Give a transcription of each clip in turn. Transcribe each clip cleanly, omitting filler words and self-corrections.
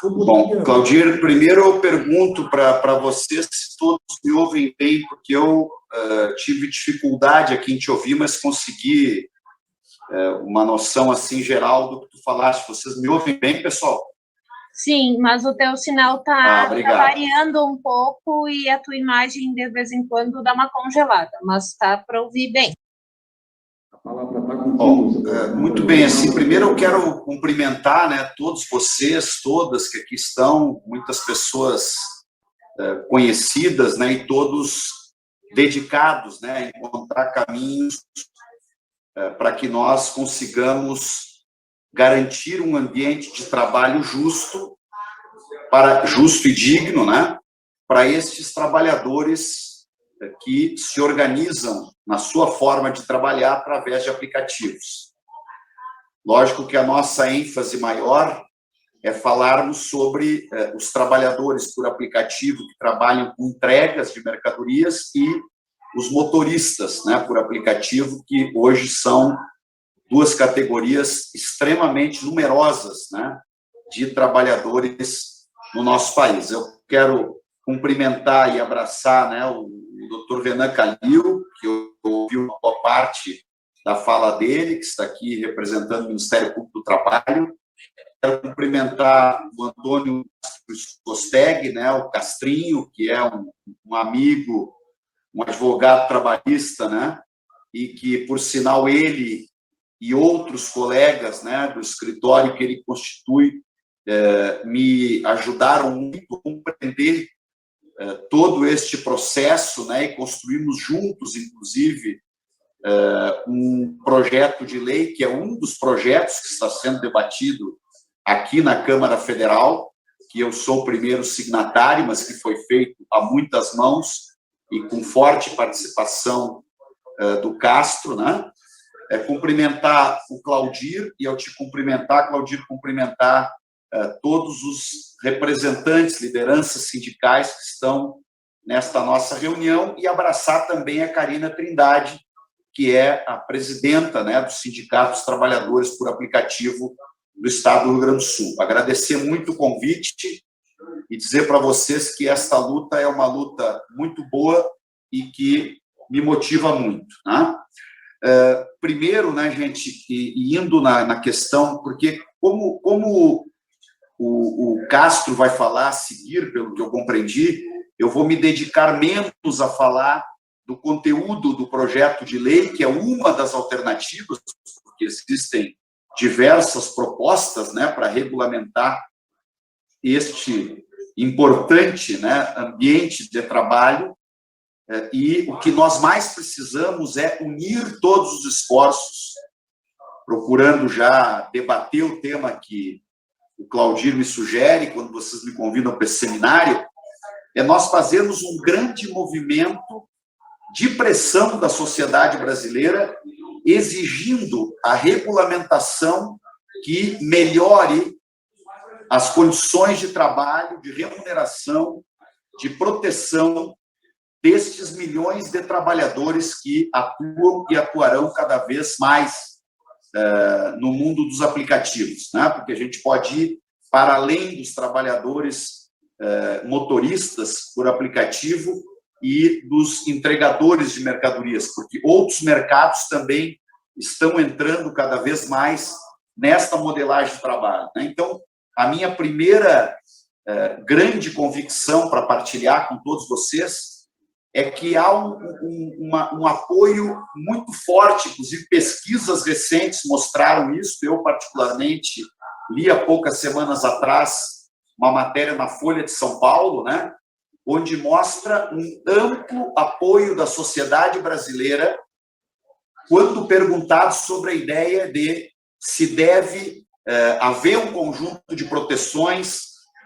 Bom, Claudir, primeiro eu pergunto para vocês se todos me ouvem bem, porque eu tive dificuldade aqui em te ouvir, mas consegui uma noção assim geral do que tu falaste. Vocês me ouvem bem, pessoal? Sim, mas o teu sinal está variando um pouco e a tua imagem de vez em quando dá uma congelada, mas está para ouvir bem. Bom, muito bem, assim, primeiro eu quero cumprimentar, né, todos vocês, todas que aqui estão, muitas pessoas conhecidas, né, e todos dedicados, né, a encontrar caminhos para que nós consigamos garantir um ambiente de trabalho justo e digno, né, para estes trabalhadores que se organizam na sua forma de trabalhar através de aplicativos. Lógico que a nossa ênfase maior é falarmos sobre os trabalhadores por aplicativo que trabalham com entregas de mercadorias e os motoristas, né, por aplicativo, que hoje são duas categorias extremamente numerosas, né, de trabalhadores no nosso país. Eu quero cumprimentar e abraçar, né, o Dr. Renan Calil, que eu ouvi uma boa parte da fala dele, que está aqui representando o Ministério Público do Trabalho. Quero cumprimentar o Antônio Costeg, né, o Castrinho, que é um amigo, um advogado trabalhista, né, e que, por sinal, ele e outros colegas, né, do escritório que ele constitui me ajudaram muito a compreender todo este processo, né, e construímos juntos, inclusive, um projeto de lei, que é um dos projetos que está sendo debatido aqui na Câmara Federal, que eu sou o primeiro signatário, mas que foi feito a muitas mãos e com forte participação do Castro, né? Cumprimentar o Claudir, e ao te cumprimentar, Claudir, cumprimentar todos os representantes, lideranças sindicais que estão nesta nossa reunião e abraçar também a Karina Trindade, que é a presidenta, né, do Sindicato dos Trabalhadores por Aplicativo do Estado do Rio Grande do Sul. Agradecer muito o convite e dizer para vocês que esta luta é uma luta muito boa e que me motiva muito, né? Primeiro, né, gente, indo na questão, porque como o Castro vai falar a seguir, pelo que eu compreendi, eu vou me dedicar menos a falar do conteúdo do projeto de lei, que é uma das alternativas, porque existem diversas propostas, né, para regulamentar este importante, né, ambiente de trabalho, e o que nós mais precisamos é unir todos os esforços, procurando já debater o tema que o Claudir me sugere, quando vocês me convidam para esse seminário, é nós fazermos um grande movimento de pressão da sociedade brasileira, exigindo a regulamentação que melhore as condições de trabalho, de remuneração, de proteção destes milhões de trabalhadores que atuam e atuarão cada vez mais no mundo dos aplicativos, né? Porque a gente pode ir para além dos trabalhadores motoristas por aplicativo e dos entregadores de mercadorias, porque outros mercados também estão entrando cada vez mais nesta modelagem de trabalho, né? Então, a minha primeira grande convicção para partilhar com todos vocês é que há um apoio muito forte, inclusive pesquisas recentes mostraram isso. Eu, particularmente, li há poucas semanas atrás uma matéria na Folha de São Paulo, né, onde mostra um amplo apoio da sociedade brasileira quando perguntado sobre a ideia de se deve haver um conjunto de proteções,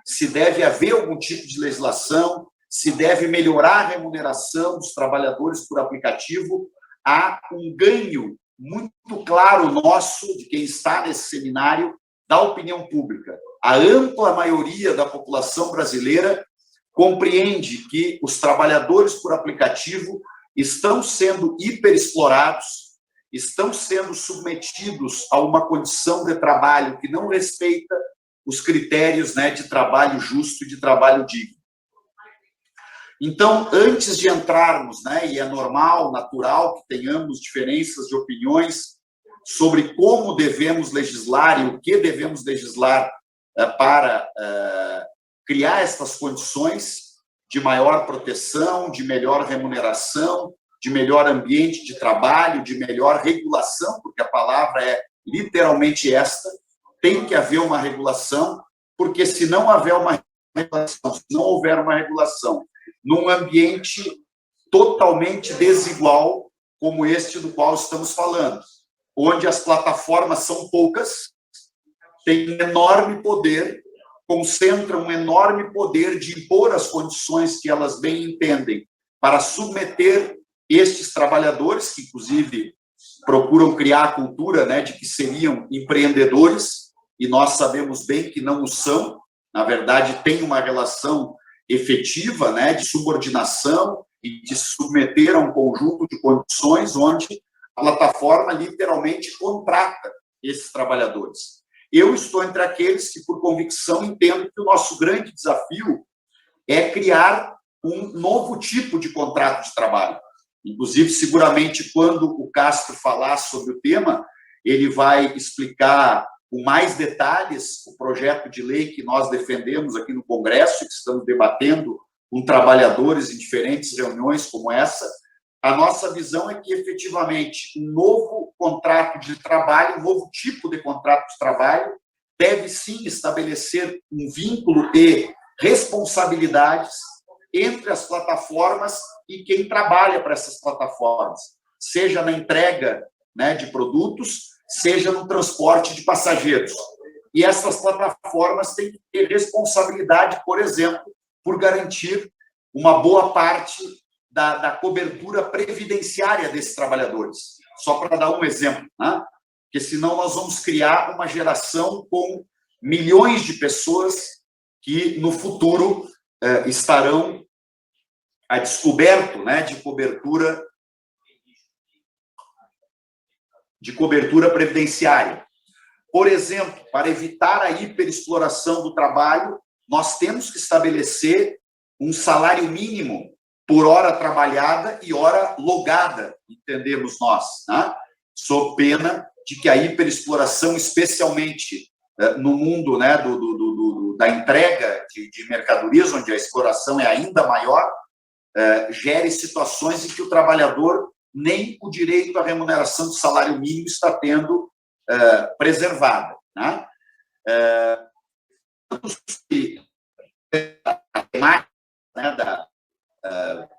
se deve haver algum tipo de legislação, se deve melhorar a remuneração dos trabalhadores por aplicativo. Há um ganho muito claro nosso, de quem está nesse seminário, da opinião pública. A ampla maioria da população brasileira compreende que os trabalhadores por aplicativo estão sendo hiperexplorados, estão sendo submetidos a uma condição de trabalho que não respeita os critérios, né, de trabalho justo e de trabalho digno. Então, antes de entrarmos, né, e é normal, natural que tenhamos diferenças de opiniões sobre como devemos legislar e o que devemos legislar para criar estas condições de maior proteção, de melhor remuneração, de melhor ambiente de trabalho, de melhor regulação, porque a palavra é literalmente esta, tem que haver uma regulação, porque se não houver uma regulação, se não houver uma regulação num ambiente totalmente desigual, como este do qual estamos falando, onde as plataformas são poucas, têm um enorme poder, concentram um enorme poder de impor as condições que elas bem entendem para submeter estes trabalhadores, que inclusive procuram criar a cultura, né, de que seriam empreendedores, e nós sabemos bem que não o são. Na verdade, tem uma relação efetiva, né, de subordinação e de se submeter a um conjunto de condições onde a plataforma literalmente contrata esses trabalhadores. Eu estou entre aqueles que, por convicção, entendo que o nosso grande desafio é criar um novo tipo de contrato de trabalho. Inclusive, seguramente, quando o Castro falar sobre o tema, ele vai explicar com mais detalhes o projeto de lei que nós defendemos aqui no Congresso, que estamos debatendo com trabalhadores em diferentes reuniões como essa. A nossa visão é que, efetivamente, um novo contrato de trabalho, um novo tipo de contrato de trabalho, deve, sim, estabelecer um vínculo e responsabilidades entre as plataformas e quem trabalha para essas plataformas, seja na entrega, né, de produtos, seja no transporte de passageiros. E essas plataformas têm que ter responsabilidade, por exemplo, por garantir uma boa parte da cobertura previdenciária desses trabalhadores. Só para dar um exemplo, né? Porque senão nós vamos criar uma geração com milhões de pessoas que, no futuro, estarão a descoberto, né, de cobertura previdenciária. Por exemplo, para evitar a hiperexploração do trabalho, nós temos que estabelecer um salário mínimo por hora trabalhada e hora logada, entendemos nós, né? Sob pena de que a hiperexploração, especialmente no mundo, né, da entrega de mercadorias, onde a exploração é ainda maior, gere situações em que o trabalhador nem o direito à remuneração do salário mínimo está tendo preservada, né? A temática, né,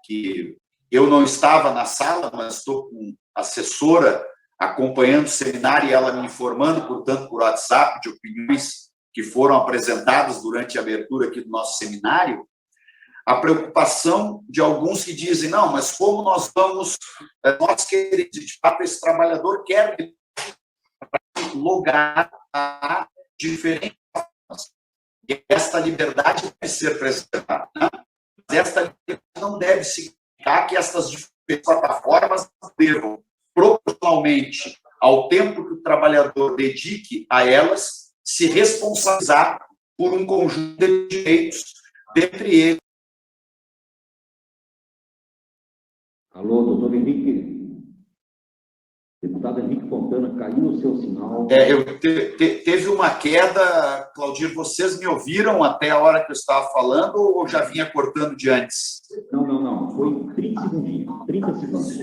que eu não estava na sala, mas estou com assessora acompanhando o seminário e ela me informando, portanto, por WhatsApp, de opiniões que foram apresentadas durante a abertura aqui do nosso seminário, a preocupação de alguns que dizem, não, mas como nós queremos, de fato, esse trabalhador quer logar a diferentes formas. E esta liberdade deve ser preservada, né? Mas esta liberdade não deve significar que essas diferentes plataformas devam, proporcionalmente ao tempo que o trabalhador dedique a elas, se responsabilizar por um conjunto de direitos, dentre eles. Alô, doutor Henrique. Deputado Henrique Fontana, caiu o seu sinal. Teve uma queda, Claudir, vocês me ouviram até a hora que eu estava falando ou já vinha cortando de antes? Não. Foi 30 segundinhos. 30 segundos.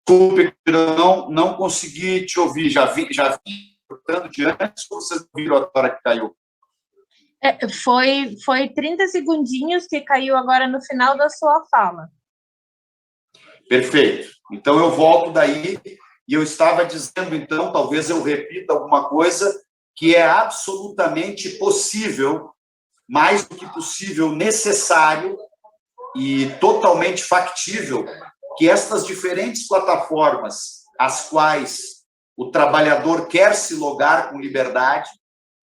Desculpe, não consegui te ouvir. Já vim cortando de antes ou vocês viram a hora que caiu? Foi 30 segundinhos que caiu agora no final da sua fala. Perfeito. Então, eu volto daí e eu estava dizendo, então, talvez eu repita alguma coisa, que é absolutamente possível, mais do que possível, necessário e totalmente factível, que estas diferentes plataformas, às quais o trabalhador quer se logar com liberdade,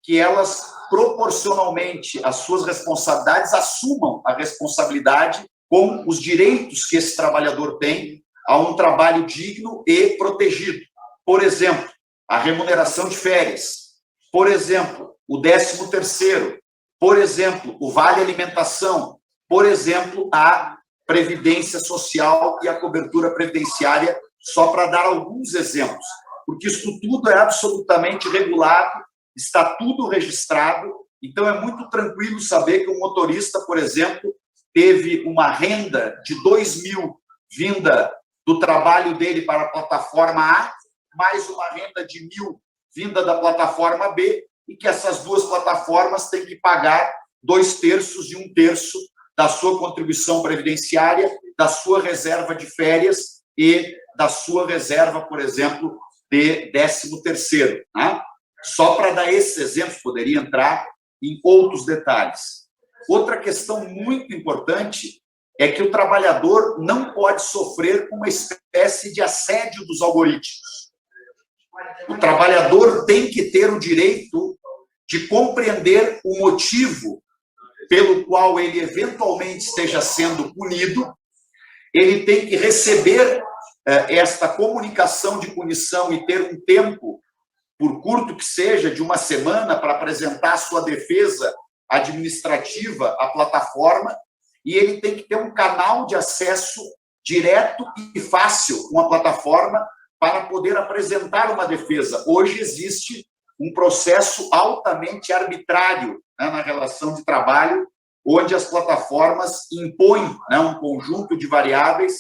que elas, proporcionalmente às suas responsabilidades, assumam a responsabilidade com os direitos que esse trabalhador tem a um trabalho digno e protegido. Por exemplo, a remuneração de férias, por exemplo, o 13º, por exemplo, o vale alimentação, por exemplo, a previdência social e a cobertura previdenciária, só para dar alguns exemplos, porque isso tudo é absolutamente regulado, está tudo registrado, então é muito tranquilo saber que um motorista, por exemplo, teve uma renda de 2.000 vinda do trabalho dele para a plataforma A, mais uma renda de 1.000 vinda da plataforma B, e que essas duas plataformas têm que pagar 2/3 e 1/3 da sua contribuição previdenciária, da sua reserva de férias e da sua reserva, por exemplo, de 13º. Né? Só para dar esses exemplos, poderia entrar em outros detalhes. Outra questão muito importante é que o trabalhador não pode sofrer uma espécie de assédio dos algoritmos. O trabalhador tem que ter o direito de compreender o motivo pelo qual ele eventualmente esteja sendo punido, ele tem que receber esta comunicação de punição e ter um tempo, por curto que seja, de uma semana, para apresentar sua defesa administrativa à plataforma, e ele tem que ter um canal de acesso direto e fácil com a plataforma para poder apresentar uma defesa. Hoje existe um processo altamente arbitrário, né, na relação de trabalho, onde as plataformas impõem, né, um conjunto de variáveis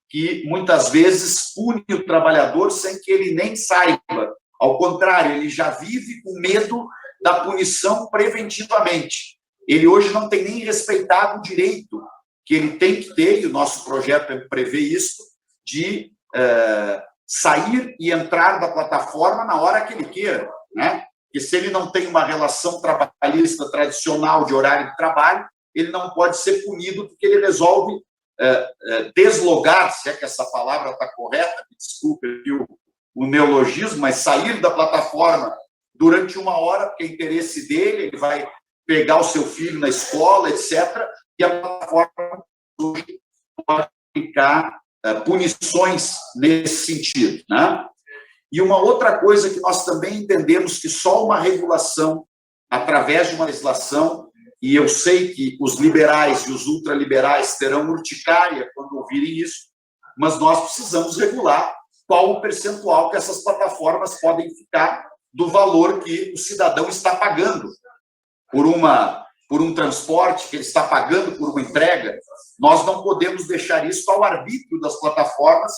que muitas vezes pune o trabalhador sem que ele nem saiba. Ao contrário, ele já vive com medo da punição preventivamente. Ele hoje não tem nem respeitado o direito que ele tem que ter, e o nosso projeto prevê isso, de sair e entrar da plataforma na hora que ele queira, né? E se ele não tem uma relação trabalhista tradicional de horário de trabalho, ele não pode ser punido porque ele resolve deslogar, se é que essa palavra está correta, me desculpe aqui o neologismo, mas sair da plataforma durante uma hora, porque é interesse dele, ele vai pegar o seu filho na escola, etc., e a plataforma hoje pode aplicar punições nesse sentido, né? E uma outra coisa que nós também entendemos que só uma regulação, através de uma legislação, e eu sei que os liberais e os ultraliberais terão urticária quando ouvirem isso, mas nós precisamos regular qual o percentual que essas plataformas podem ficar do valor que o cidadão está pagando por um transporte, que ele está pagando por uma entrega. Nós não podemos deixar isso ao arbítrio das plataformas,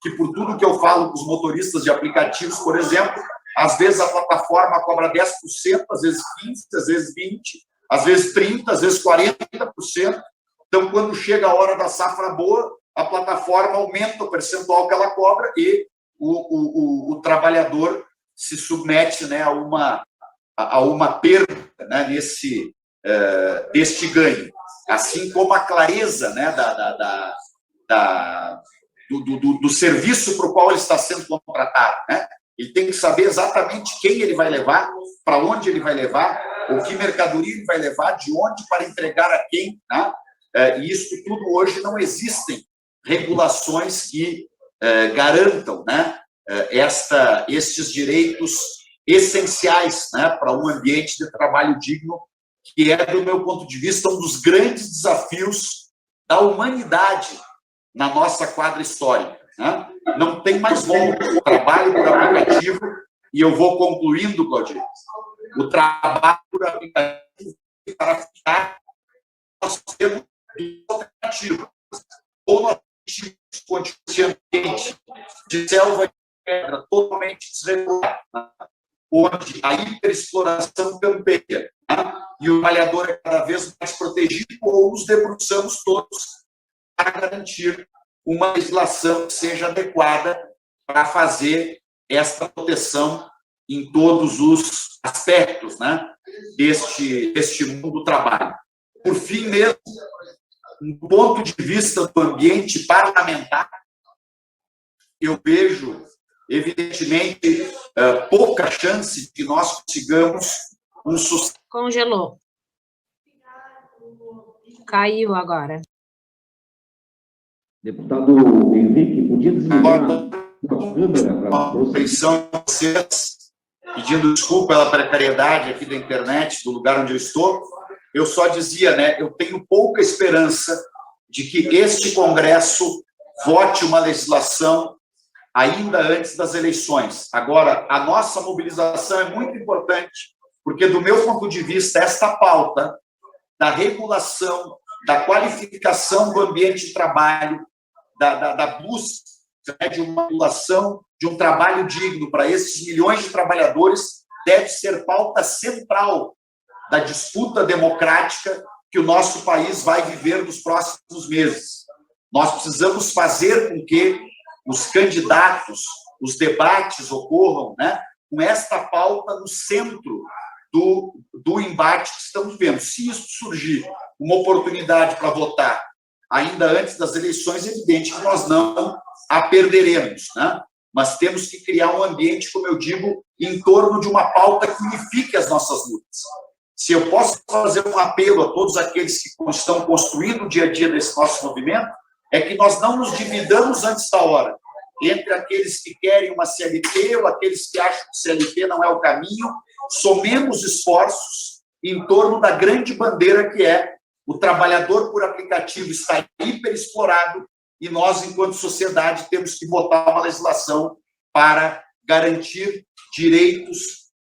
que por tudo que eu falo com os motoristas de aplicativos, por exemplo, às vezes a plataforma cobra 10%, às vezes 15%, às vezes 20%, às vezes 30%, às vezes 40%. Então, quando chega a hora da safra boa, a plataforma aumenta o percentual que ela cobra e o trabalhador se submete, né, a uma perda, né, deste ganho. Assim como a clareza, né, do serviço para o qual ele está sendo contratado, né? Ele tem que saber exatamente quem ele vai levar, para onde ele vai levar, o que mercadoria ele vai levar, de onde para entregar a quem, né? E isso tudo hoje não existem regulações que garantam, né, estes direitos essenciais, né, para um ambiente de trabalho digno, que é, do meu ponto de vista, um dos grandes desafios da humanidade na nossa quadra histórica, né? Não tem mais volta. O trabalho por aplicativo, e eu vou concluindo, Claudio, o trabalho por aplicativo para ficar, nós temos alternativas. Ou nós temos condições de ambiente de selva de pedra totalmente desregulada, onde a hiperexploração campeia, né? E o trabalhador é cada vez mais protegido, ou nos debruçamos todos para garantir uma legislação que seja adequada para fazer esta proteção em todos os aspectos, né, deste mundo do trabalho. Por fim mesmo, do ponto de vista do ambiente parlamentar, eu vejo, evidentemente, pouca chance de que nós consigamos um sucesso. Congelou. Caiu agora. Deputado Henrique, podia desligar uma compreensão de vocês, pedindo desculpa pela precariedade aqui da internet, do lugar onde eu estou. Eu só dizia, né, eu tenho pouca esperança de que este Congresso vote uma legislação ainda antes das eleições. Agora, a nossa mobilização é muito importante, porque, do meu ponto de vista, esta pauta da regulação, da qualificação do ambiente de trabalho, da busca, né, de uma regulação, de um trabalho digno para esses milhões de trabalhadores, deve ser pauta central da disputa democrática que o nosso país vai viver nos próximos meses. Nós precisamos fazer com que os candidatos, os debates ocorram, né, com esta pauta no centro do embate que estamos vendo. Se isso surgir uma oportunidade para votar ainda antes das eleições, é evidente que nós não a perderemos, né? Mas temos que criar um ambiente, como eu digo, em torno de uma pauta que unifique as nossas lutas. Se eu posso fazer um apelo a todos aqueles que estão construindo o dia a dia desse nosso movimento, é que nós não nos dividamos antes da hora, entre aqueles que querem uma CLT ou aqueles que acham que o CLT não é o caminho. Somemos esforços em torno da grande bandeira que é o trabalhador por aplicativo está hiperexplorado e nós, enquanto sociedade, temos que botar uma legislação para garantir direitos